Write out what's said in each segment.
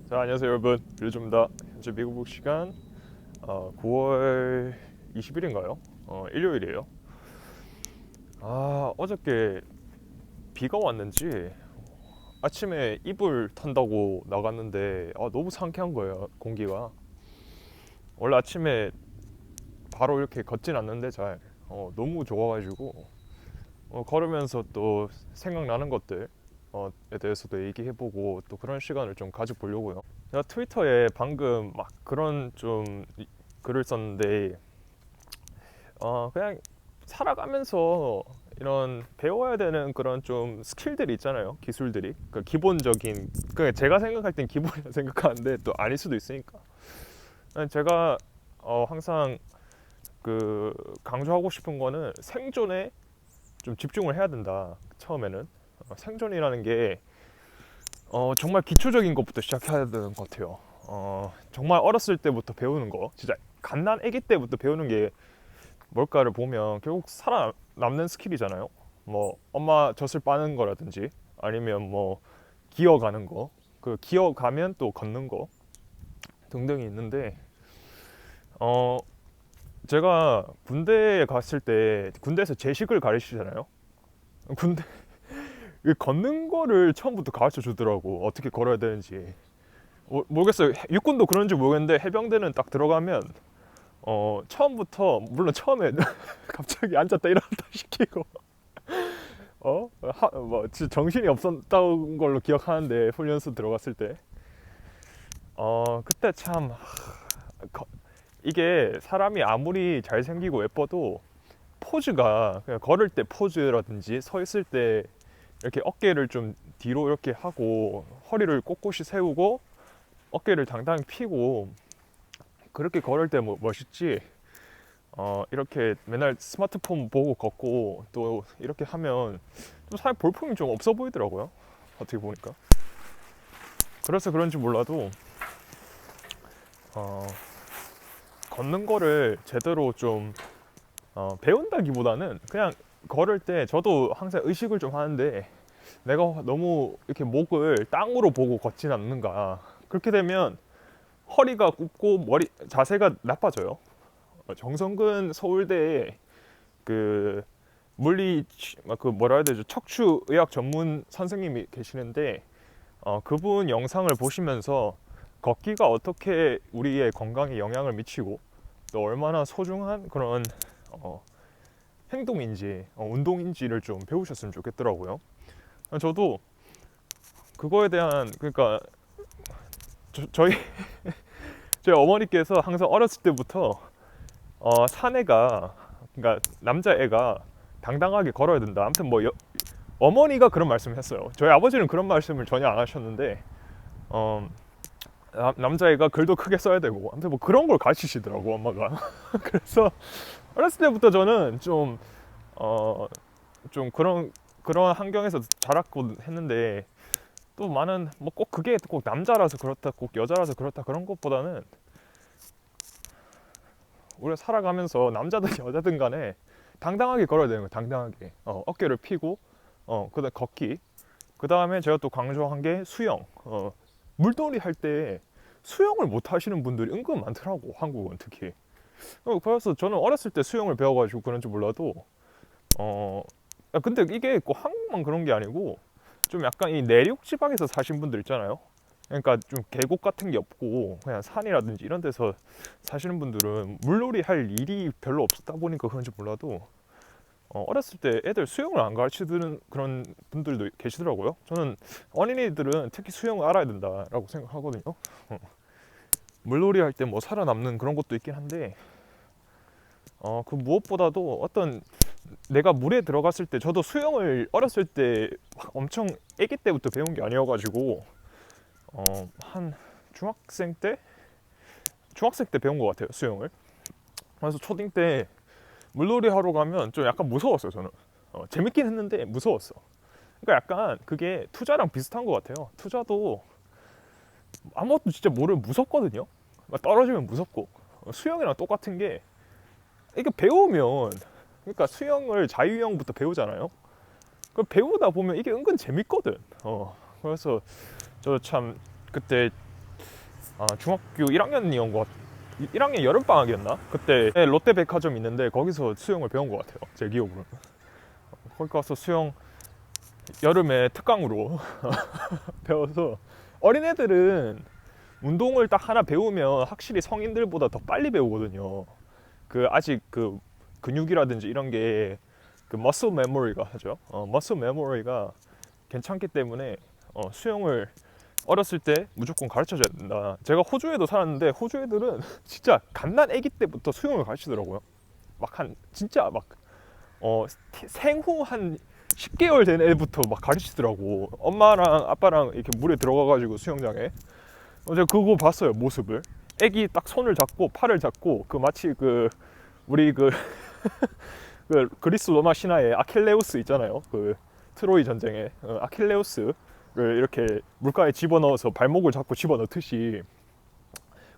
자, 안녕하세요 여러분, 류주입니다. 현재 미국 시간 9월 20일인가요? 일요일이에요. 어저께 비가 왔는지 아침에 이불 탄다고 나갔는데 너무 상쾌한 거예요, 공기가. 원래 아침에 바로 이렇게 걷진 않는데 잘 너무 좋아가지고 걸으면서 또 생각나는 것들에 대해서도 얘기해보고 또 그런 시간을 좀 가져보려고요. 제가 트위터에 방금 막 그런 좀 글을 썼는데 그냥 살아가면서 이런 배워야 되는 그런 좀 스킬들이 있잖아요, 기술들이. 그 기본적인, 그 제가 생각할 땐 기본이라 생각하는데 또 아닐 수도 있으니까. 제가 항상 그 강조하고 싶은 거는 생존에 좀 집중을 해야 된다. 처음에는 생존이라는 게 정말 기초적인 것부터 시작해야 되는 것 같아요. 정말 어렸을 때부터 배우는 거, 진짜 갓난 아기 때부터 배우는 게 뭘까를 보면 결국 살아남는 스킬이잖아요. 뭐 엄마 젖을 빠는 거라든지 아니면 뭐 기어가는 거, 그 기어가면 또 걷는 거 등등이 있는데 어 제가 군대에 갔을 때 군대에서 제식을 가르치잖아요. 군대 걷는 거를 처음부터 가르쳐 주더라고, 어떻게 걸어야 되는지. 모르겠어요. 육군도 그런지 모르겠는데 해병대는 딱 들어가면 처음부터, 물론 처음에 갑자기 앉았다 일어났다 시키고 뭐 진짜 정신이 없었던 걸로 기억하는데, 훈련소 들어갔을 때 그때 참 이게 사람이 아무리 잘생기고 예뻐도 포즈가, 그냥 걸을 때 포즈라든지 서 있을 때 이렇게 어깨를 좀 뒤로 이렇게 하고 허리를 꼿꼿이 세우고 어깨를 당당히 펴고 그렇게 걸을 때 뭐 멋있지. 이렇게 맨날 스마트폰 보고 걷고 또 이렇게 하면 좀 사람 볼품이 좀 없어 보이더라고요, 어떻게 보니까. 그래서 그런지 몰라도 어, 걷는 거를 제대로 좀 배운다기보다는 그냥 걸을 때 저도 항상 의식을 좀 하는데, 내가 너무 이렇게 목을 땅으로 보고 걷진 않는가. 그렇게 되면 허리가 굽고 머리 자세가 나빠져요. 정성근 서울대에 그 물리, 그 뭐라 해야 되죠, 척추의학 전문 선생님이 계시는데 그분 영상을 보시면서 걷기가 어떻게 우리의 건강에 영향을 미치고 또 얼마나 소중한 그런 행동인지 운동인지를 좀 배우셨으면 좋겠더라고요. 저도 그거에 대한, 그러니까 저희 저희 어머니께서 항상 어렸을 때부터 사내가, 그러니까 남자애가 당당하게 걸어야 된다. 아무튼 뭐 어머니가 그런 말씀을 했어요. 저희 아버지는 그런 말씀을 전혀 안 하셨는데 어, 남자애가 글도 크게 써야 되고 아무튼 뭐 그런 걸 가르치시더라고, 엄마가. 그래서 어렸을 때부터 저는 어, 좀 그런 환경에서 자랐고 했는데, 또 많은 뭐 꼭 그게 꼭 남자라서 그렇다, 꼭 여자라서 그렇다 그런 것보다는 우리가 살아가면서 남자든 여자든 간에 당당하게 걸어야 되는 거예요. 당당하게 어깨를 펴고 그다음 걷기, 그 다음에 제가 또 강조한 게 수영. 물놀이 할 때 수영을 못 하시는 분들이 은근 많더라고, 한국은 특히. 그래서 저는 어렸을 때 수영을 배워가지고 그런지 몰라도 근데 이게 꼭 한국만 그런 게 아니고 좀 약간 이 내륙 지방에서 사신 분들 있잖아요. 그러니까 좀 계곡 같은 게 없고 그냥 산이라든지 이런 데서 사시는 분들은 물놀이 할 일이 별로 없었다 보니까 그런지 몰라도 어렸을 때 애들 수영을 안 가르치는 그런 분들도 계시더라고요. 저는 어린이들은 특히 수영을 알아야 된다라고 생각하거든요. 물놀이 할 때 뭐 살아남는 그런 것도 있긴 한데 그 무엇보다도 어떤, 내가 물에 들어갔을 때, 저도 수영을 어렸을 때 엄청 아기 때부터 배운 게 아니어가지고 한 중학생 때 배운 것 같아요, 수영을. 그래서 초딩 때 물놀이 하러 가면 좀 약간 무서웠어요, 저는. 재밌긴 했는데 무서웠어. 그러니까 약간 그게 투자랑 비슷한 것 같아요. 투자도 아무것도 진짜 모르면 무섭거든요. 막 떨어지면 무섭고, 수영이랑 똑같은 게 이게 배우면, 그러니까 수영을 자유형부터 배우잖아요. 그 배우다 보면 이게 은근 재밌거든. 그래서 저 참 그때 중학교 1학년이었던 것 같아요. 1학년 여름방학이었나? 그때 롯데백화점 있는데 거기서 수영을 배운 것 같아요. 제 기억으로는. 거기 가서 수영 여름에 특강으로 배워서, 어린애들은 운동을 딱 하나 배우면 확실히 성인들보다 더 빨리 배우거든요. 그 아직 그 근육이라든지 이런 게 그 머슬 메모리가 하죠. 머슬 메모리가 괜찮기 때문에 수영을 어렸을 때 무조건 가르쳐줘야 된다. 제가 호주에도 살았는데 호주 애들은 진짜 갓난 아기 때부터 수영을 가르치더라고요. 막 한 진짜 막 생후 한 10개월 된 애부터 막 가르치더라고. 엄마랑 아빠랑 이렇게 물에 들어가가지고 수영장에 제가 그거 봤어요. 모습을 애기 딱 손을 잡고 팔을 잡고 그 마치 그 우리 그 그 그리스 로마 신화에 아킬레우스 있잖아요. 그 트로이 전쟁에 아킬레우스를 이렇게 물가에 집어넣어서 발목을 잡고 집어넣듯이.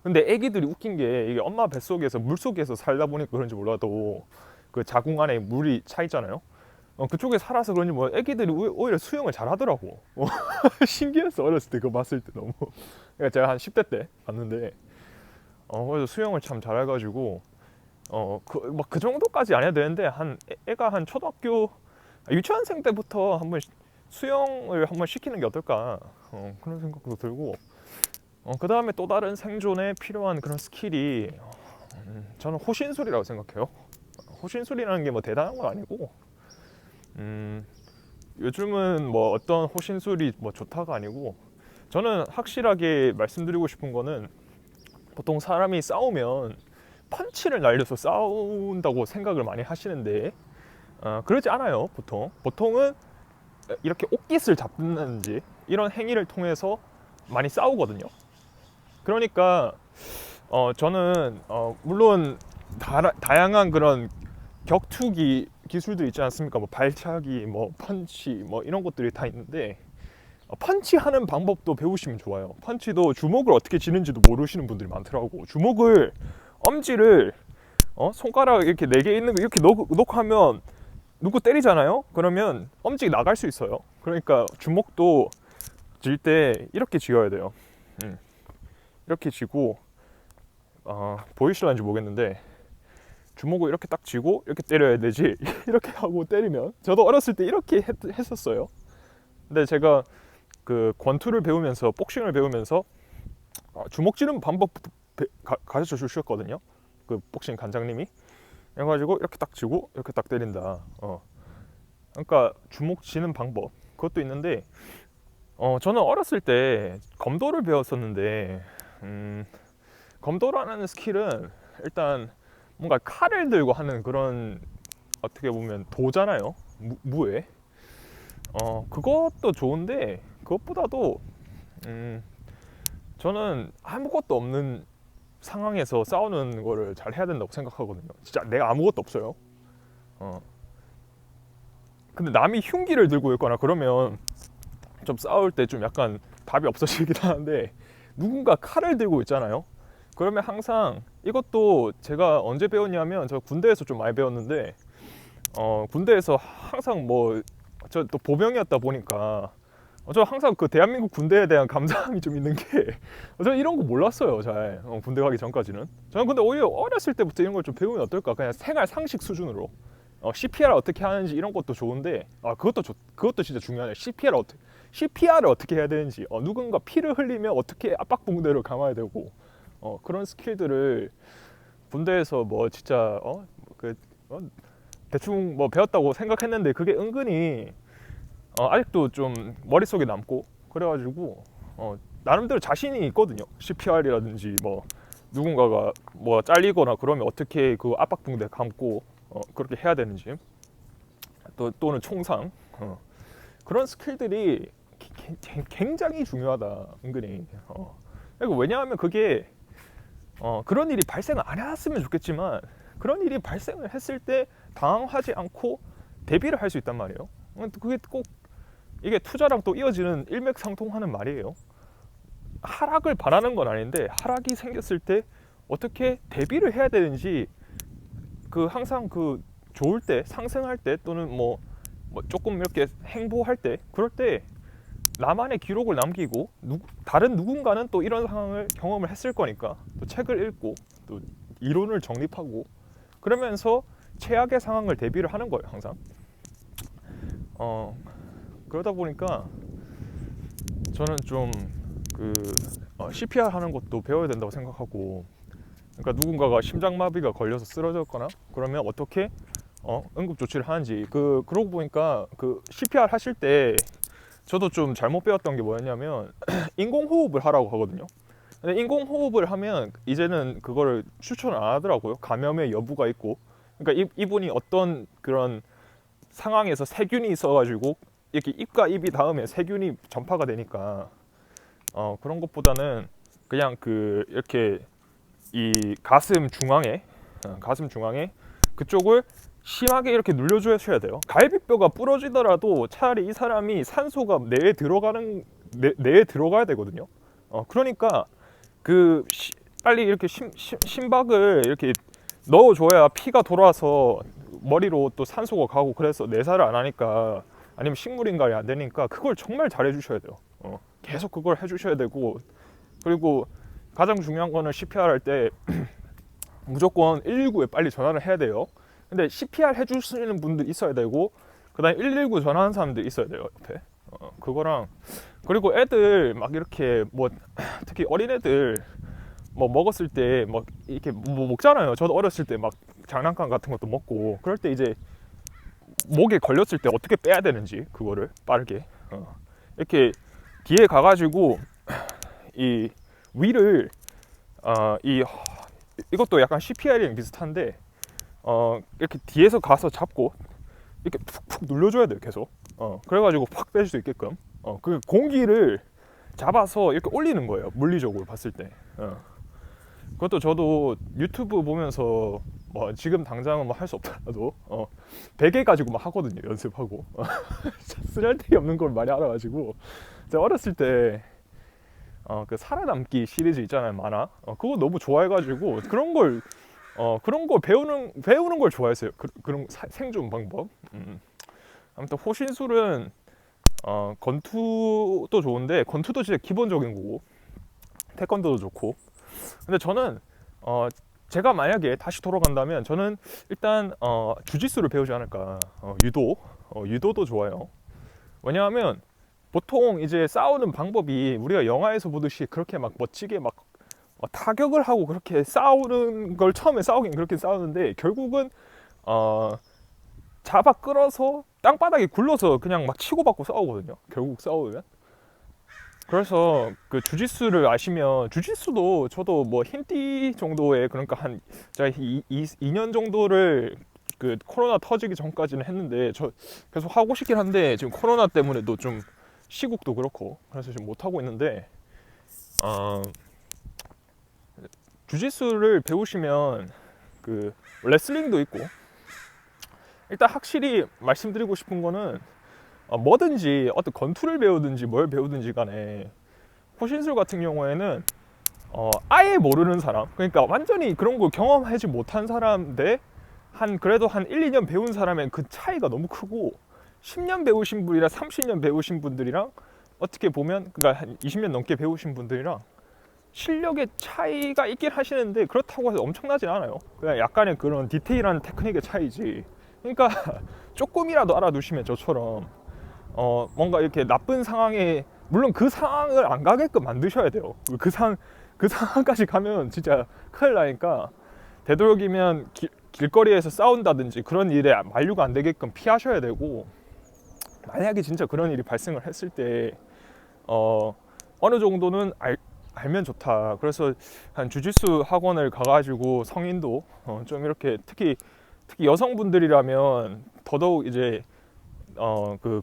근데 애기들이 웃긴 게 이게 엄마 뱃속에서 물속에서 살다 보니까 그런지 몰라도 그 자궁 안에 물이 차 있잖아요. 그쪽에 살아서 그런지 뭐 애기들이 오히려 수영을 잘하더라고. 신기했어. 어렸을 때 그거 봤을 때 너무. 그러니까 제가 한 10대 때 봤는데 그래서 수영을 참 잘해가지고 그 정도까지 안 해도 되는데 애가 한 초등학교 유치원생 때부터 한번 수영을 한번 시키는 게 어떨까, 그런 생각도 들고, 그 다음에 또 다른 생존에 필요한 그런 스킬이, 저는 호신술이라고 생각해요. 호신술이라는 게 뭐 대단한 건 아니고, 요즘은 뭐 어떤 호신술이 뭐 좋다가 아니고, 저는 확실하게 말씀드리고 싶은 거는, 보통 사람이 싸우면 펀치를 날려서 싸운다고 생각을 많이 하시는데 그러지 않아요. 보통은 이렇게 옷깃을 잡는지 이런 행위를 통해서 많이 싸우거든요. 그러니까 저는 물론 다양한 그런 격투기 기술들이 있지 않습니까? 뭐 발차기, 뭐 펀치, 뭐 이런 것들이 다 있는데, 펀치하는 방법도 배우시면 좋아요. 펀치도 주먹을 어떻게 쥐는지도 모르시는 분들이 많더라고. 주먹을, 엄지를 손가락 이렇게 4개 있는 거 이렇게 놓고 하면 누구 때리잖아요? 그러면 엄지가 나갈 수 있어요. 그러니까 주먹도 쥘 때 이렇게 쥐어야 돼요. 이렇게 쥐고, 보이실런지 모르겠는데 주먹을 이렇게 딱 쥐고 이렇게 때려야 되지. 이렇게 하고 때리면, 저도 어렸을 때 이렇게 했었어요. 근데 제가 그 권투를 배우면서, 복싱을 배우면서 주먹 쥐는 방법부터 가르쳐 주셨거든요. 그 복싱 관장님이. 그래가지고 이렇게 딱 쥐고 이렇게 딱 때린다. 그러니까 주먹 쥐는 방법, 그것도 있는데, 저는 어렸을 때 검도를 배웠었는데, 검도라는 스킬은 일단 뭔가 칼을 들고 하는 그런, 어떻게 보면 도잖아요. 무에. 그것도 좋은데, 그것보다도 저는 아무것도 없는 상황에서 싸우는 거를 잘 해야 된다고 생각하거든요. 진짜 내가 아무것도 없어요. 근데 남이 흉기를 들고 있거나 그러면 좀 싸울 때 좀 약간 답이 없어지긴 하는데, 누군가 칼을 들고 있잖아요. 그러면 항상, 이것도 제가 언제 배웠냐면, 저 군대에서 좀 많이 배웠는데, 군대에서 항상 저 또 보병이었다 보니까 저 항상 그 대한민국 군대에 대한 감사함이 좀 있는 게, 저는 이런 거 몰랐어요. 잘 군대 가기 전까지는. 저는 근데 오히려 어렸을 때부터 이런 걸 좀 배우면 어떨까, 그냥 생활 상식 수준으로. CPR 어떻게 하는지 이런 것도 좋은데, 그것도 진짜 중요하네요. CPR을 어떻게 해야 되는지, 누군가 피를 흘리면 어떻게 압박붕대를 감아야 되고, 그런 스킬들을 군대에서 뭐 진짜 대충 뭐 배웠다고 생각했는데, 그게 은근히 아직도 좀 머릿속에 남고 그래가지고 나름대로 자신이 있거든요. CPR이라든지 뭐 누군가가 뭐 잘리거나 그러면 어떻게 그 압박붕대 감고 그렇게 해야 되는지, 또는 총상, 그런 스킬들이 굉장히 중요하다, 은근히. 왜냐하면 그게 그런 일이 발생을 안 해왔으면 좋겠지만, 그런 일이 발생을 했을 때 당황하지 않고 대비를 할 수 있단 말이에요. 그게 꼭 이게 투자랑 또 이어지는 일맥상통하는 말이에요. 하락을 바라는 건 아닌데, 하락이 생겼을 때 어떻게 대비를 해야 되는지, 항상 좋을 때, 상승할 때, 또는 뭐 조금 이렇게 행보할 때, 그럴 때 나만의 기록을 남기고 다른 누군가는 또 이런 상황을 경험을 했을 거니까 또 책을 읽고 또 이론을 정립하고 그러면서 최악의 상황을 대비를 하는 거예요 항상. 그러다 보니까 저는 좀 CPR 하는 것도 배워야 된다고 생각하고, 그러니까 누군가가 심장마비가 걸려서 쓰러졌거나 그러면 어떻게 응급조치를 하는지 그러고 보니까 CPR 하실 때 저도 좀 잘못 배웠던 게 뭐였냐면 인공호흡을 하라고 하거든요. 근데 인공호흡을 하면 이제는 그거를 추천을 안 하더라고요. 감염의 여부가 있고, 그러니까 이분이 어떤 그런 상황에서 세균이 있어가지고 이렇게 입과 입이 닿으면 세균이 전파가 되니까 그런 것보다는 그냥 이렇게 이 가슴 중앙에 그쪽을 심하게 이렇게 눌려주셔야 돼요. 갈비뼈가 부러지더라도 차라리 이 사람이 산소가 뇌에 들어가야 되거든요. 그러니까 빨리 이렇게 심박을 이렇게 넣어줘야 피가 돌아서 머리로 또 산소가 가고, 그래서 내사를 안 하니까, 아니면 식물인간이 안 되니까 그걸 정말 잘 해주셔야 돼요. 계속 그걸 해주셔야 되고, 그리고 가장 중요한 거는 CPR 할 때 무조건 119에 빨리 전화를 해야 돼요. 근데 CPR 해줄 수 있는 분들 있어야 되고, 그 다음에 119 전화하는 사람들 있어야 돼요 옆에. 그거랑, 그리고 애들 막 이렇게 특히 어린애들 먹었을 때 이렇게 먹잖아요. 저도 어렸을 때 막 장난감 같은 것도 먹고, 그럴 때 이제 목에 걸렸을 때 어떻게 빼야 되는지 그거를 빠르게 이렇게 뒤에 가가지고 이 위를 이것도 약간 CPR이랑 비슷한데 이렇게 뒤에서 가서 잡고 이렇게 푹푹 눌러줘야 돼요 계속. 그래가지고 팍 뺄 수 있게끔 그 공기를 잡아서 이렇게 올리는 거예요 물리적으로 봤을 때. 그것도 저도 유튜브 보면서 지금 당장은 할 수 없더라도 베개 가지고 하거든요 연습하고. 쓰잘데기 없는 걸 많이 알아가지고 제가 어렸을 때 그 살아남기 시리즈 있잖아요 만화. 그거 너무 좋아해가지고 그런 걸 배우는 걸 좋아했어요. 그런 생존 방법. 아무튼 호신술은 권투도 좋은데, 권투도 진짜 기본적인 거고 태권도도 좋고. 근데 저는 제가 만약에 다시 돌아간다면 저는 일단 주짓수를 배우지 않을까. 유도도 좋아요. 왜냐하면 보통 이제 싸우는 방법이 우리가 영화에서 보듯이 그렇게 막 멋지게 막 타격을 하고 그렇게 싸우는 걸, 처음에 싸우긴 그렇게 싸우는데 결국은 잡아 끌어서 땅바닥에 굴러서 그냥 막 치고받고 싸우거든요 결국 싸우면. 그래서 주짓수를 아시면, 주짓수도 저도 흰띠 정도의, 그러니까 제가 2년 정도를 코로나 터지기 전까지는 했는데, 저 계속 하고 싶긴 한데 지금 코로나 때문에도 좀 시국도 그렇고 그래서 지금 못 하고 있는데, 주짓수를 배우시면 레슬링도 있고, 일단 확실히 말씀드리고 싶은 거는 뭐든지 어떤 권투를 배우든지 뭘 배우든지 간에 호신술 같은 경우에는 아예 모르는 사람, 그러니까 완전히 그런 걸 경험하지 못한 사람 대 그래도 한 1, 2년 배운 사람의 그 차이가 너무 크고, 10년 배우신 분이랑 30년 배우신 분들이랑 어떻게 보면 그러니까 한 20년 넘게 배우신 분들이랑 실력의 차이가 있긴 하시는데 그렇다고 해서 엄청나진 않아요. 그냥 약간의 그런 디테일한 테크닉의 차이지. 그러니까 조금이라도 알아두시면 저처럼 뭔가 이렇게 나쁜 상황에, 물론 그 상황을 안 가게끔 만드셔야 돼요. 그 상황까지 가면 진짜 큰일 나니까 되도록이면 길거리에서 싸운다든지 그런 일에 만류가 안 되게끔 피하셔야 되고, 만약에 진짜 그런 일이 발생을 했을 때 어느 정도는 알면 좋다. 그래서 한 주짓수 학원을 가가지고 성인도 좀 이렇게 특히 여성분들이라면 더더욱 이제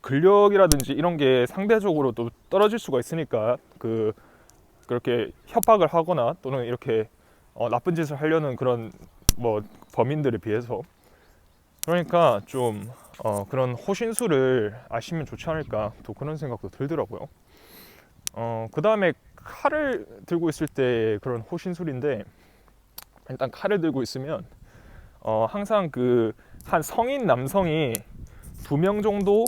근력이라든지 이런 게 상대적으로 또 떨어질 수가 있으니까 그렇게 협박을 하거나 또는 이렇게 나쁜 짓을 하려는 그런 범인들에 비해서, 그러니까 좀 그런 호신술을 아시면 좋지 않을까, 또 그런 생각도 들더라고요. 그 다음에 칼을 들고 있을 때 그런 호신술인데, 일단 칼을 들고 있으면 항상 한 성인 남성이 2명 정도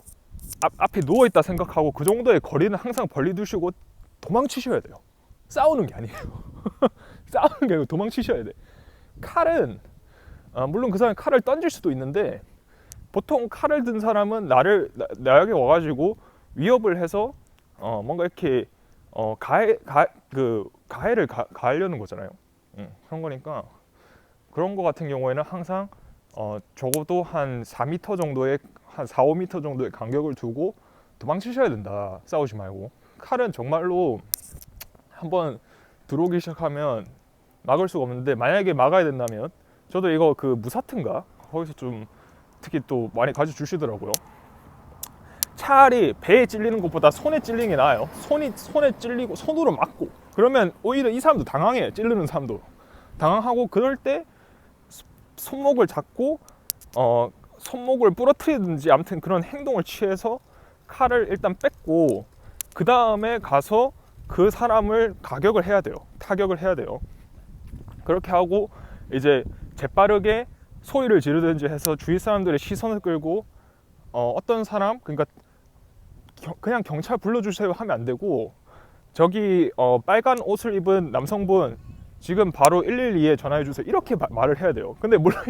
앞에 누워있다 생각하고 그 정도의 거리는 항상 벌리 두시고 도망치셔야 돼요. 싸우는 게 아니에요. 싸우는 게 아니고 도망치셔야 돼. 칼은 물론 그 사람이 칼을 던질 수도 있는데 보통 칼을 든 사람은 나에게 와가지고 위협을 해서 뭔가 이렇게 가해를 가하려는 거잖아요. 그런 거니까 그런 거 같은 경우에는 항상 적어도 한 4m 정도의 한 4, 5m 정도의 간격을 두고 도망치셔야 된다. 싸우지 말고. 칼은 정말로 한번 들어오기 시작하면 막을 수가 없는데 만약에 막아야 된다면 저도 이거 그 무사트인가 거기서 좀 특히 또 많이 가르쳐 주시더라고요. 차라리 배에 찔리는 것보다 손에 찔리는 게 나아요. 손에 찔리고 손으로 맞고 그러면 오히려 이 사람도 당황해. 찔르는 사람도 당황하고 그럴 때 손목을 잡고 손목을 부러뜨리든지 아무튼 그런 행동을 취해서 칼을 일단 뺏고 그 다음에 가서 그 사람을 가격을 해야 돼요. 타격을 해야 돼요. 그렇게 하고 이제 재빠르게 소리를 지르든지 해서 주위 사람들의 시선을 끌고 어떤 사람 그러니까 그냥 경찰 불러주세요 하면 안 되고 저기 빨간 옷을 입은 남성분 지금 바로 112에 전화해 주세요 이렇게 말을 해야 돼요. 근데 물론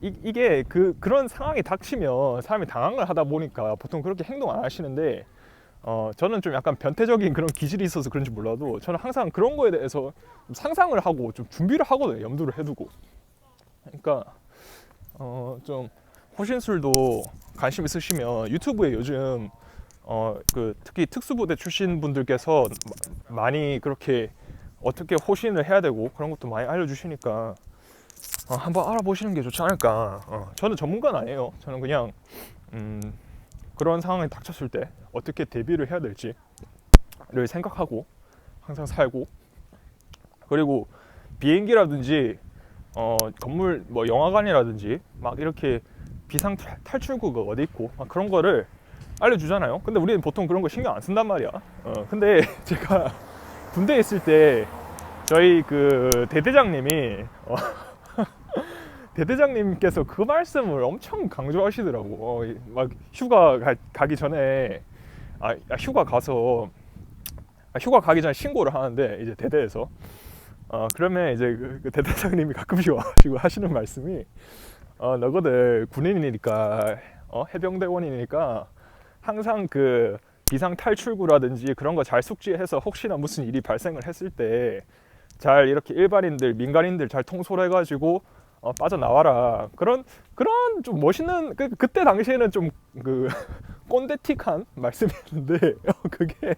이게 그런 상황이 닥치면 사람이 당황을 하다 보니까 보통 그렇게 행동 안 하시는데 저는 좀 약간 변태적인 그런 기질이 있어서 그런지 몰라도 저는 항상 그런 거에 대해서 상상을 하고 좀 준비를 하거든요. 염두를 해두고. 그러니까 좀 호신술도 관심 있으시면 유튜브에 요즘 특히 특수부대 출신 분들께서 많이 그렇게 어떻게 호신을 해야 되고 그런 것도 많이 알려주시니까 한번 알아보시는 게 좋지 않을까. 저는 전문가는 아니에요. 저는 그냥 그런 상황이 닥쳤을 때 어떻게 대비를 해야 될지를 생각하고 항상 살고 그리고 비행기라든지 건물 뭐 영화관이라든지 막 이렇게 비상 탈출구가 어디 있고 막 그런 거를 알려주잖아요. 근데 우리는 보통 그런 거 신경 안 쓴단 말이야. 근데 제가 군대에 있을 때 저희 그 대대장님이 대대장님께서 그 말씀을 엄청 강조하시더라고. 막 휴가 가기 전에 휴가 가기 전에 신고를 하는데 이제 대대에서 그러면 이제 그 대대장님이 가끔씩 와가지고 하시는 말씀이 너희들 군인이니까 해병대원이니까 항상 그 비상 탈출구라든지 그런 거 잘 숙지해서 혹시나 무슨 일이 발생을 했을 때 잘 이렇게 일반인들 민간인들 잘 통솔해가지고 빠져나와라. 그런 좀 멋있는 그때 당시에는 좀 그 꼰대틱한 말씀이었는데 그게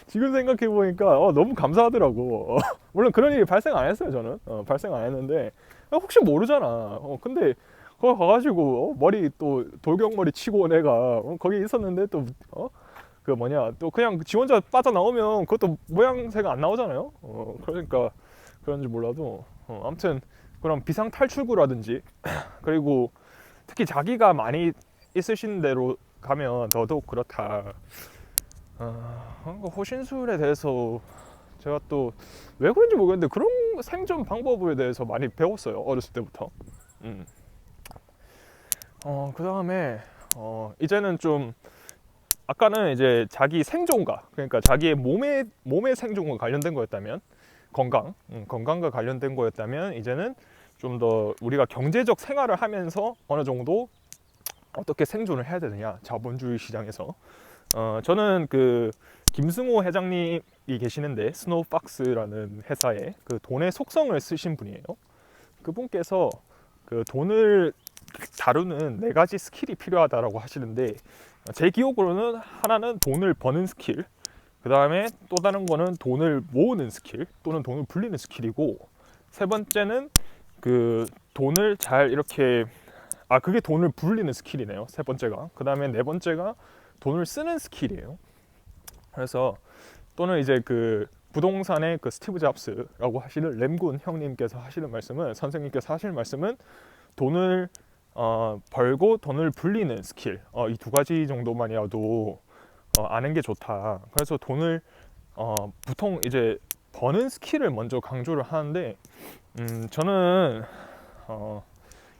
지금 생각해 보니까 너무 감사하더라고. 물론 그런 일이 발생 안 했어요. 저는 발생 안 했는데 혹시 모르잖아. 근데 거기 가가지고 머리 또 돌격머리 치고 온 애가 거기 있었는데 또 그 뭐냐 또 그냥 지원자 빠져나오면 그것도 모양새가 안 나오잖아요. 그러니까 그런지 몰라도 아무튼 그런 비상 탈출구라든지 그리고 특히 자기가 많이 있으신 데로 가면 더더욱 그렇다. 호신술에 대해서 제가 또 왜 그런지 모르겠는데 그런 생존 방법에 대해서 많이 배웠어요. 어렸을 때부터. 그 다음에 이제는 좀 아까는 이제 자기 생존과 그러니까 자기의 몸의 생존과 관련된 거였다면 건강과 관련된 거였다면 이제는 좀 더 우리가 경제적 생활을 하면서 어느 정도 어떻게 생존을 해야 되느냐 자본주의 시장에서 저는 그 김승호 회장님이 계시는데 스노우박스라는 회사에 그 돈의 속성을 쓰신 분이에요. 그분께서 그 돈을 다루는 4가지 스킬이 필요하다라고 하시는데 제 기억으로는 하나는 돈을 버는 스킬, 그 다음에 또 다른 거는 돈을 모으는 스킬 또는 돈을 불리는 스킬이고 세 번째는 그 돈을 잘 이렇게 그게 돈을 불리는 스킬이네요. 세 번째가. 그 다음에 네 번째가 돈을 쓰는 스킬이에요. 그래서 또는 이제 그 부동산의 그 스티브 잡스라고 하시는 램군 형님께서 하시는 말씀은 선생님께서 하시는 말씀은 돈을 벌고 돈을 불리는 스킬 이 2가지 정도만이라도 아는 게 좋다. 그래서 돈을 보통 이제 버는 스킬을 먼저 강조를 하는데 저는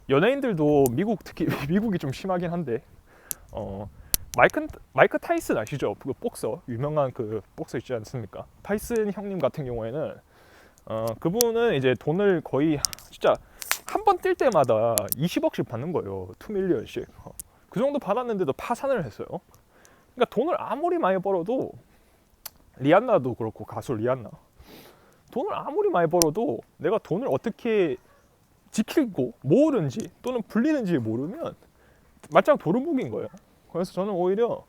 연예인들도 미국 특히 미국이 좀 심하긴 한데 마이크 타이슨 아시죠? 그 복서, 유명한 그 복서 있지 않습니까? 타이슨 형님 같은 경우에는 그분은 이제 돈을 거의 진짜 한 번 뛸 때마다 20억씩 받는 거예요. 2밀리언씩. 그 정도 받았는데도 파산을 했어요. 그러니까 돈을 아무리 많이 벌어도, 리안나도 그렇고, 가수 리안나, 돈을 아무리 많이 벌어도 내가 돈을 어떻게 지키고 모으는지 또는 불리는지 모르면 말짱 도루묵인 거예요. 그래서 저는 오히려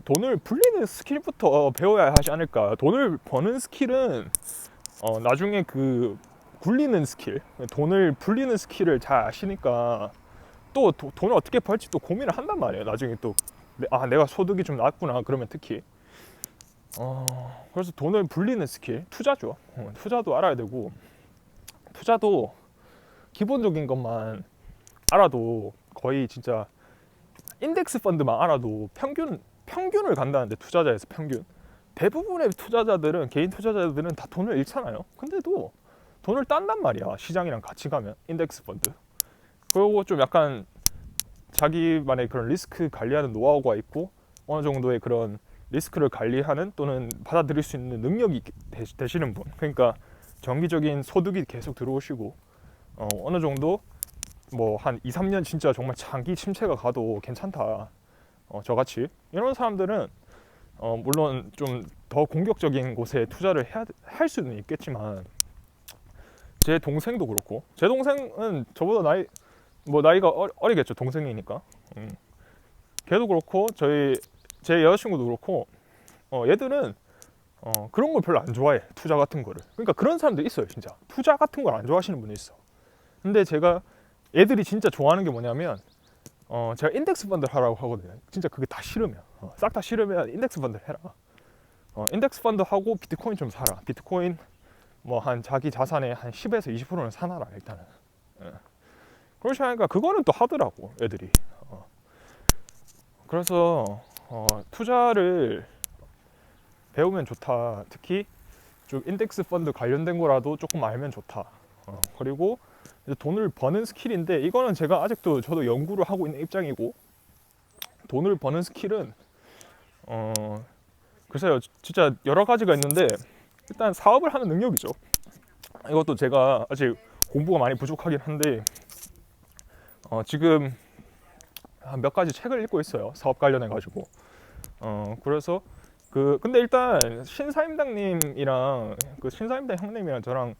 돈을 불리는 스킬부터 배워야 하지 않을까. 돈을 버는 스킬은 나중에 그 굴리는 스킬, 돈을 불리는 스킬을 잘 아시니까 또 돈을 어떻게 벌지 또 고민을 한단 말이에요. 나중에 또 내가 소득이 좀 낮구나 그러면 특히 그래서 돈을 불리는 스킬, 투자죠. 투자도 알아야 되고, 투자도 기본적인 것만 알아도 거의 진짜 인덱스 펀드만 알아도 평균을 간다는데, 투자자에서 평균 대부분의 투자자들은, 개인 투자자들은 다 돈을 잃잖아요. 근데도 돈을 딴단 말이야. 시장이랑 같이 가면 인덱스 펀드. 그리고 좀 약간 자기만의 그런 리스크 관리하는 노하우가 있고 어느 정도의 그런 리스크를 관리하는 또는 받아들일 수 있는 능력이 되시는 분. 그러니까 정기적인 소득이 계속 들어오시고 어느 정도 뭐 한 2, 3년 진짜 정말 장기 침체가 가도 괜찮다. 저같이 이런 사람들은 물론 좀 더 공격적인 곳에 투자를 할 수는 있겠지만, 제 동생도 그렇고, 제 동생은 저보다 나이가 어리겠죠. 동생이니까. 걔도 그렇고 제 여자친구도 그렇고 얘들은 그런 걸 별로 안 좋아해. 투자 같은 거를. 그러니까 그런 사람들 있어요. 진짜 투자 같은 걸 안 좋아하시는 분이 있어. 근데 제가 애들이 진짜 좋아하는 게 뭐냐면 제가 인덱스 펀드를 하라고 하거든요. 진짜 그게 다 싫으면 싹 다 싫으면 인덱스 펀드를 해라. 인덱스 펀드 하고 비트코인 좀 사라. 비트코인 뭐 한 자기 자산의 한 10에서 20%는 사놔라 일단은. 그러시 하니까 그거는 또 하더라고 애들이. 그래서 투자를 배우면 좋다. 특히 좀 인덱스 펀드 관련된 거라도 조금 알면 좋다. 그리고 이제 돈을 버는 스킬인데, 이거는 제가 아직도 저도 연구를 하고 있는 입장이고, 돈을 버는 스킬은 글쎄요, 진짜 여러 가지가 있는데, 일단 사업을 하는 능력이죠. 이것도 제가 아직 공부가 많이 부족하긴 한데 지금 몇 가지 책을 읽고 있어요. 사업 관련해 가지고. 그래서 근데 일단 신사임당님이랑 그 신사임당 형님이랑 저랑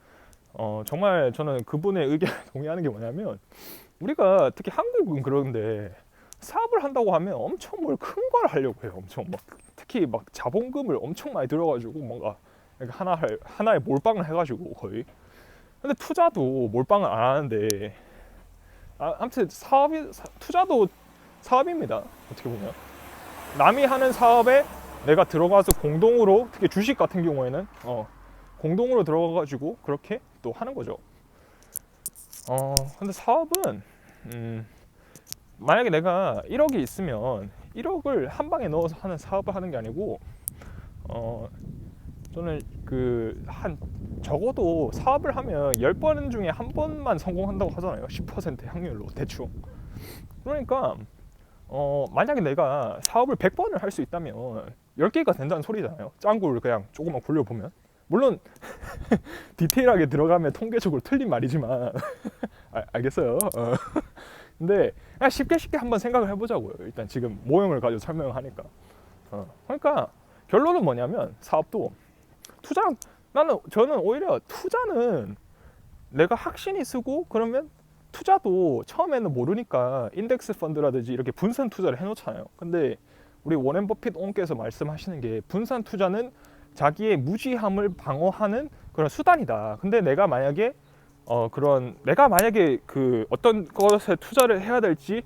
정말 저는 그분의 의견에 동의하는 게 뭐냐면, 우리가 특히 한국은 그런데 사업을 한다고 하면 엄청 뭘 큰 걸 하려고 해요. 엄청 막 특히 막 자본금을 엄청 많이 들어가지고 뭔가 하나의 몰빵을 해가지고 거의. 근데 투자도 몰빵을 안 하는데, 아무튼 투자도 사업입니다. 어떻게 보면 남이 하는 사업에 내가 들어가서 공동으로, 특히 주식 같은 경우에는 공동으로 들어가가지고 그렇게 또 하는 거죠. 근데 사업은 만약에 내가 1억이 있으면 1억을 한 방에 넣어서 하는 사업을 하는 게 아니고, 저는 한 적어도 사업을 하면 10번 중에 한 번만 성공한다고 하잖아요. 10% 확률로 대충. 그러니까 만약에 내가 사업을 100번을 할 수 있다면 10개가 된다는 소리잖아요. 짱구를 그냥 조금만 굴려보면. 물론 디테일하게 들어가면 통계적으로 틀린 말이지만 알겠어요. 근데 그냥 쉽게 한번 생각을 해보자고요. 일단 지금 모형을 가지고 설명을 하니까. 그러니까 결론은 뭐냐면, 사업도 저는 오히려 투자는 내가 확신이 쓰고, 그러면 투자도 처음에는 모르니까 인덱스 펀드라든지 이렇게 분산 투자를 해놓잖아요. 근데 우리 워렌 버핏 옹께서 말씀하시는 게, 분산 투자는 자기의 무지함을 방어하는 그런 수단이다. 근데 내가 만약에 어떤 것에 투자를 해야 될지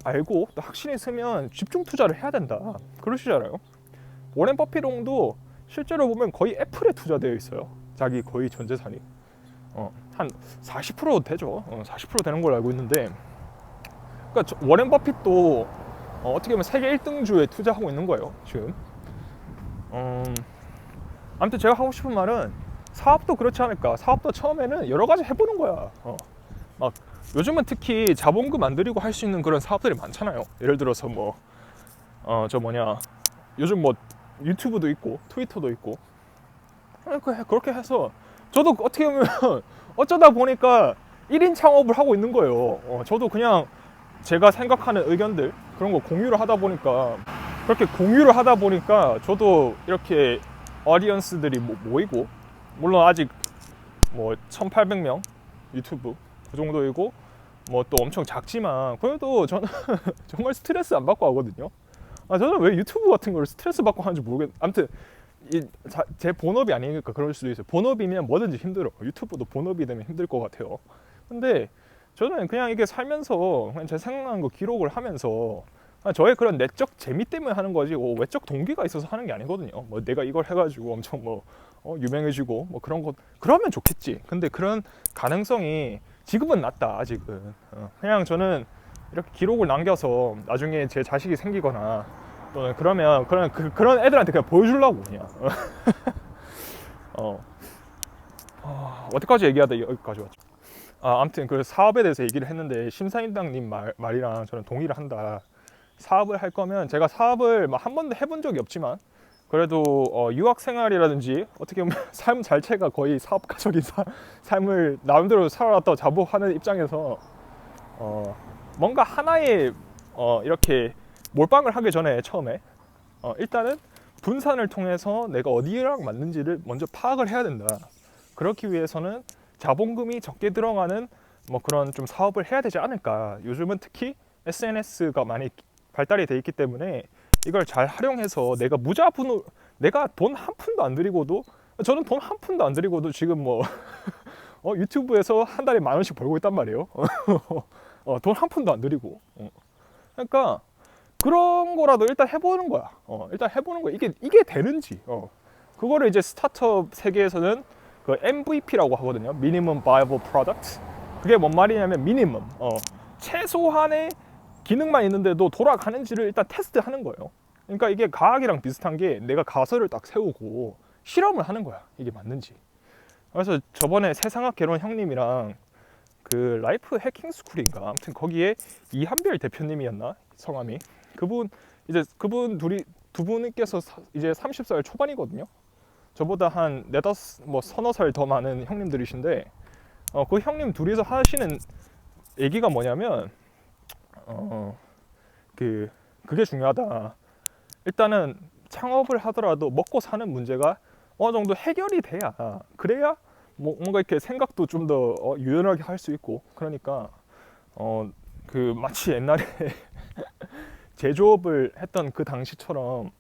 알고 또 확신이 있으면 집중 투자를 해야 된다. 그러시잖아요. 워렌 버핏옹도 실제로 보면 거의 애플에 투자되어 있어요. 자기 거의 전 재산이 한 40% 되죠. 40% 되는 걸로 알고 있는데, 그러니까 워렌 버핏도 어떻게 보면 세계 1등주에 투자하고 있는 거예요 지금. 아무튼 제가 하고 싶은 말은, 사업도 그렇지 않을까. 사업도 처음에는 여러 가지 해보는 거야. 막 요즘은 특히 자본금 안 들이고 할 수 있는 그런 사업들이 많잖아요. 예를 들어서 뭐 요즘 뭐 유튜브도 있고 트위터도 있고 그렇게 해서 저도 어떻게 보면 어쩌다 보니까 1인 창업을 하고 있는 거예요. 저도 그냥 제가 생각하는 의견들 그런 거 공유를 하다 보니까 그렇게 공유를 하다 보니까 저도 이렇게 어디언스들이 모이고 물론 아직 뭐 1800명 유튜브 그 정도이고 뭐 또 엄청 작지만 그래도 저는 정말 스트레스 안 받고 하거든요. 저는 왜 유튜브 같은 걸 스트레스 받고 하는지 모르겠. 아무튼 제 본업이 아니니까 그럴 수도 있어요. 본업이면 뭐든지 힘들어. 유튜브도 본업이 되면 힘들 것 같아요. 근데 저는 그냥 이게 살면서 그냥 제 생각나는 거 기록을 하면서 저의 그런 내적 재미 때문에 하는 거지 외적 동기가 있어서 하는 게 아니거든요. 뭐 내가 이걸 해가지고 엄청 유명해지고 뭐 그런 것 그러면 좋겠지. 근데 그런 가능성이 지금은 낮다 아직은. 그냥 저는 이렇게 기록을 남겨서 나중에 제 자식이 생기거나 또는 그러면 그런 애들한테 그냥 보여주려고 그냥. 어디까지 얘기하다 여기까지 왔죠. 아무튼 그 사업에 대해서 얘기를 했는데 심사임당님 말이랑 저는 동의를 한다. 사업을 할 거면 제가 사업을 한 번도 해본 적이 없지만 그래도 유학 생활이라든지 어떻게 보면 삶 자체가 거의 사업가적인 삶을 나름대로 살아왔다고 자부하는 입장에서 뭔가 하나의 이렇게 몰빵을 하기 전에 처음에 일단은 분산을 통해서 내가 어디랑 맞는지를 먼저 파악을 해야 된다. 그렇기 위해서는 자본금이 적게 들어가는 뭐 그런 좀 사업을 해야 되지 않을까. 요즘은 특히 SNS가 많이 발달이 돼 있기 때문에 이걸 잘 활용해서 내가 무자본으로 내가 돈 한 푼도 안 들이고도 저는 돈 한 푼도 안 들이고도 지금 뭐 유튜브에서 한 달에 10,000원씩 벌고 있단 말이에요. 돈 한 푼도 안 들이고. 그러니까 그런 거라도 일단 해보는 거야. 일단 해보는 거야. 이게 되는지. 그거를 이제 스타트업 세계에서는 그 MVP라고 하거든요. Minimum Viable Product. 그게 뭔 말이냐면 미니멈. 최소한의 기능만 있는데도 돌아가는지를 일단 테스트하는 거예요. 그러니까 이게 과학이랑 비슷한 게 내가 가설을 딱 세우고 실험을 하는 거야. 이게 맞는지. 그래서 저번에 세상학개론 형님이랑 그 라이프 해킹 스쿨인가 아무튼 거기에 이한별 대표님이었나 성함이 그분 두 분께서 이제 30살 초반이거든요. 저보다 한 네다섯 뭐 서너 살 더 많은 형님들이신데 그 형님 둘이서 하시는 얘기가 뭐냐면 그게 중요하다. 일단은 창업을 하더라도 먹고 사는 문제가 어느 정도 해결이 돼야 그래야 뭔가 이렇게 생각도 좀 더 유연하게 할 수 있고 그러니까 그 마치 옛날에 제조업을 했던 그 당시처럼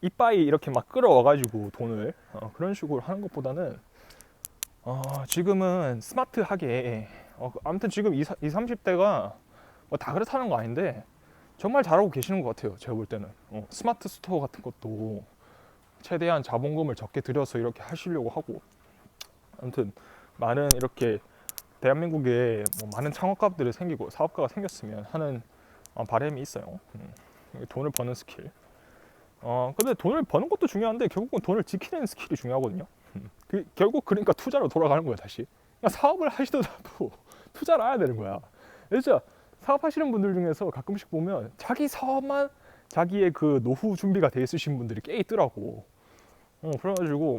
이빠이 이렇게 막 끌어와가지고 돈을 그런 식으로 하는 것보다는 지금은 스마트하게 아무튼 지금 20, 30대가 다 그렇다는 거 아닌데 정말 잘하고 계시는 것 같아요. 제가 볼 때는 스마트 스토어 같은 것도 최대한 자본금을 적게 들여서 이렇게 하시려고 하고 아무튼 많은 이렇게 대한민국에 뭐 많은 창업가들이 생기고 사업가가 생겼으면 하는 바람이 있어요. 돈을 버는 스킬. 근데 돈을 버는 것도 중요한데 결국은 돈을 지키는 스킬이 중요하거든요. 결국 그러니까 투자로 돌아가는 거야 다시. 그러니까 사업을 하시더라도 투자를 해야 되는 거야. 진짜 사업하시는 분들 중에서 가끔씩 보면 자기 사업만 자기의 그 노후 준비가 돼 있으신 분들이 꽤 있더라고. 그래가지고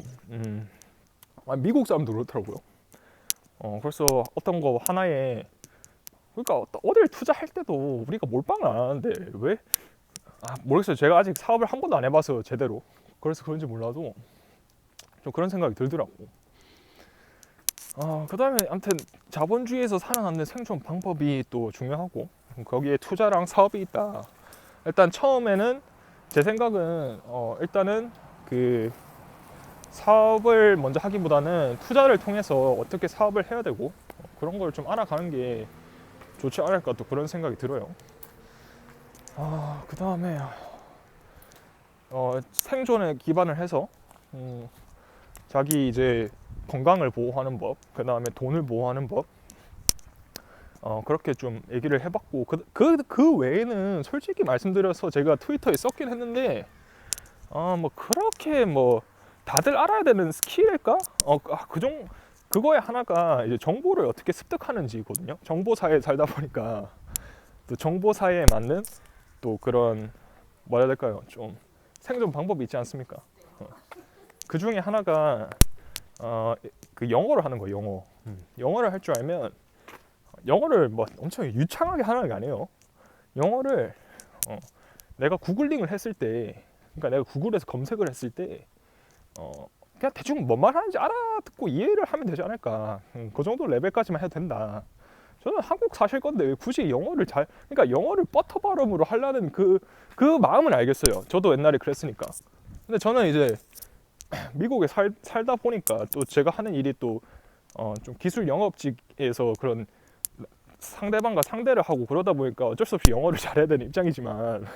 미국 사람도 그렇더라고요. 그래서 어떤 거 하나에 그러니까 어딜 투자할 때도 우리가 몰빵을 안 하는데 왜? 모르겠어요. 제가 아직 사업을 한 번도 안 해봐서 제대로 그래서 그런지 몰라도 좀 그런 생각이 들더라고. 그 다음에 아무튼 자본주의에서 살아남는 생존 방법이 또 중요하고 거기에 투자랑 사업이 있다. 일단 처음에는 제 생각은 일단은 그 사업을 먼저 하기보다는 투자를 통해서 어떻게 사업을 해야 되고 그런 걸 좀 알아가는 게 좋지 않을까 또 그런 생각이 들어요. 그 다음에 생존에 기반을 해서 자기 이제 건강을 보호하는 법, 그 다음에 돈을 보호하는 법, 그렇게 좀 얘기를 해봤고 그 외에는 솔직히 말씀드려서 제가 트위터에 썼긴 했는데 뭐 그렇게 뭐 다들 알아야 되는 스킬일까? 그거에 하나가 이제 정보를 어떻게 습득하는지거든요. 정보 사회에 살다 보니까 또 정보 사회에 맞는 또 그런 뭐라 해야 될까요? 좀 생존 방법이 있지 않습니까? 그 중에 하나가 그 영어를 하는 거예요. 영어. 영어를 할 줄 알면 영어를 뭐 엄청 유창하게 하는 게 아니에요. 영어를 내가 구글링을 했을 때, 그러니까 내가 구글에서 검색을 했을 때 그냥 대충 뭔 말 하는지 알아듣고 이해를 하면 되지 않을까. 그 정도 레벨까지만 해도 된다. 저는 한국 사실 건데 왜 굳이 영어를 그러니까 영어를 버터 발음으로 하려는 그 마음은 알겠어요. 저도 옛날에 그랬으니까. 근데 저는 이제 미국에 살다 보니까 또 제가 하는 일이 또 좀 기술 영업직에서 그런 상대방과 상대를 하고 그러다 보니까 어쩔 수 없이 영어를 잘해야 되는 입장이지만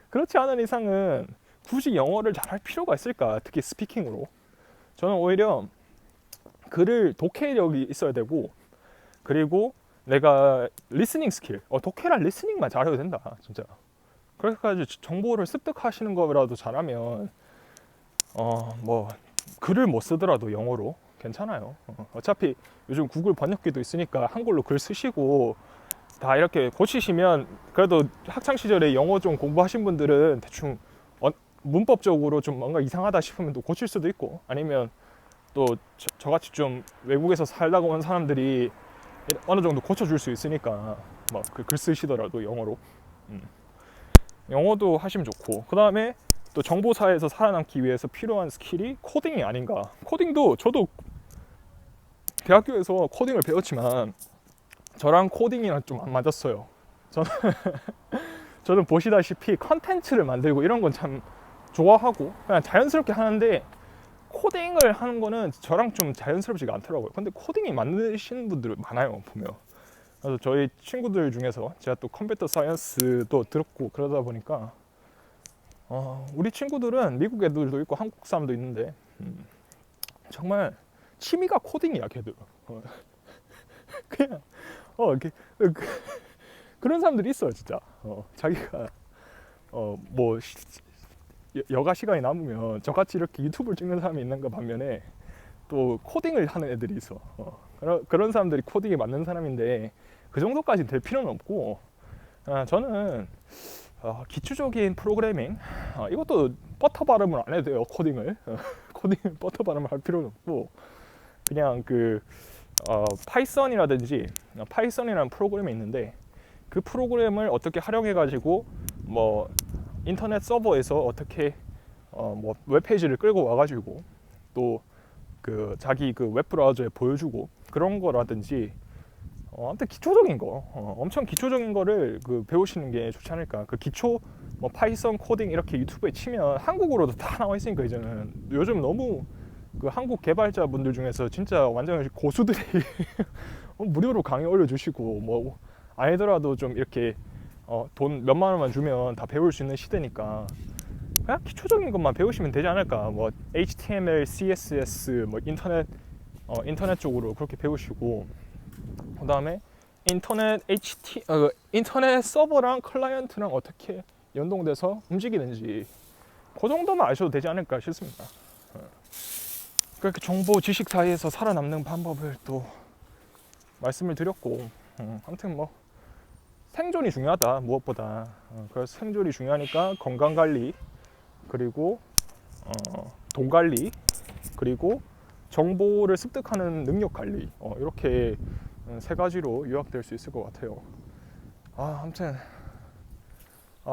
그렇지 않은 이상은 굳이 영어를 잘할 필요가 있을까? 특히 스피킹으로. 저는 오히려 글을 독해력이 있어야 되고, 그리고 내가 리스닝 스킬, 독해랑 리스닝만 잘해도 된다, 진짜. 그래서 정보를 습득하시는 거라도 잘하면 뭐 글을 못 쓰더라도 영어로 괜찮아요. 어차피 요즘 구글 번역기도 있으니까 한글로 글 쓰시고 다 이렇게 고치시면, 그래도 학창 시절에 영어 좀 공부하신 분들은 대충 문법적으로 좀 뭔가 이상하다 싶으면 또 고칠 수도 있고, 아니면 또 저같이 좀 외국에서 살다가 온 사람들이 어느 정도 고쳐줄 수 있으니까 막 글 쓰시더라도 영어로 영어도 하시면 좋고, 그 다음에 또 정보사회에서 살아남기 위해서 필요한 스킬이 코딩이 아닌가. 코딩도 저도 대학교에서 코딩을 배웠지만 저랑 코딩이랑 좀 안 맞았어요. 저는 보시다시피 컨텐츠를 만들고 이런 건 참 좋아하고 그냥 자연스럽게 하는데, 코딩을 하는 거는 저랑 좀 자연스럽지가 않더라고요. 근데 코딩이 만드시는 분들 많아요, 보면. 그래서 저희 친구들 중에서 제가 또 컴퓨터 사이언스도 들었고 그러다 보니까 우리 친구들은 미국 애들도 있고 한국 사람도 있는데 정말 취미가 코딩이야, 걔들. 그냥 이렇게 그런 사람들이 있어요, 진짜. 자기가 뭐 여가 시간이 남으면 저같이 이렇게 유튜브를 찍는 사람이 있는 거 반면에 또 코딩을 하는 애들이 있어. 그런 사람들이 코딩에 맞는 사람인데 그 정도까지 될 필요는 없고, 저는 기초적인 프로그래밍, 이것도 버터 발음을 안 해도 돼요. 코딩을 코딩을 버터 발음을 할 필요는 없고, 그냥 파이썬이라든지, 파이썬이라는 프로그램이 있는데 그 프로그램을 어떻게 활용해 가지고 뭐 인터넷 서버에서 어떻게 뭐 웹페이지를 끌고 와가지고 또 자기 웹브라우저에 보여주고 그런 거라든지, 아무튼 기초적인 거, 엄청 기초적인 거를 배우시는 게 좋지 않을까. 기초 뭐 파이썬 코딩 이렇게 유튜브에 치면 한국어로도 다 나와 있으니까. 이제는 요즘 너무 한국 개발자분들 중에서 진짜 완전 고수들이 무료로 강의 올려주시고, 뭐 아니더라도 좀 이렇게 돈 몇만 원만 주면 다 배울 수 있는 시대니까 그냥 기초적인 것만 배우시면 되지 않을까. 뭐 HTML, CSS, 뭐 인터넷 쪽으로 그렇게 배우시고, 그 다음에 인터넷 서버랑 클라이언트랑 어떻게 연동돼서 움직이는지 그 정도만 아셔도 되지 않을까 싶습니다. 그렇게 정보 지식 사이에서 살아남는 방법을 또 말씀을 드렸고, 아무튼 뭐 생존이 중요하다, 무엇보다. 그래서 생존이 중요하니까 건강관리, 그리고 돈 관리, 그리고 정보를 습득하는 능력 관리, 이렇게 세 가지로 요약될 수 있을 것 같아요. 아무튼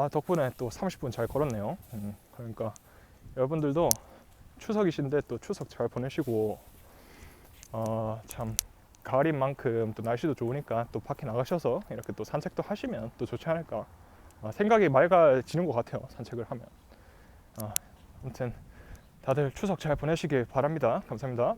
덕분에 또 30분 잘 걸었네요. 그러니까 여러분들도 추석이신데 또 추석 잘 보내시고, 참 가을인 만큼 또 날씨도 좋으니까 또 밖에 나가셔서 이렇게 또 산책도 하시면 또 좋지 않을까. 생각이 맑아지는 것 같아요, 산책을 하면. 아무튼 다들 추석 잘 보내시길 바랍니다. 감사합니다.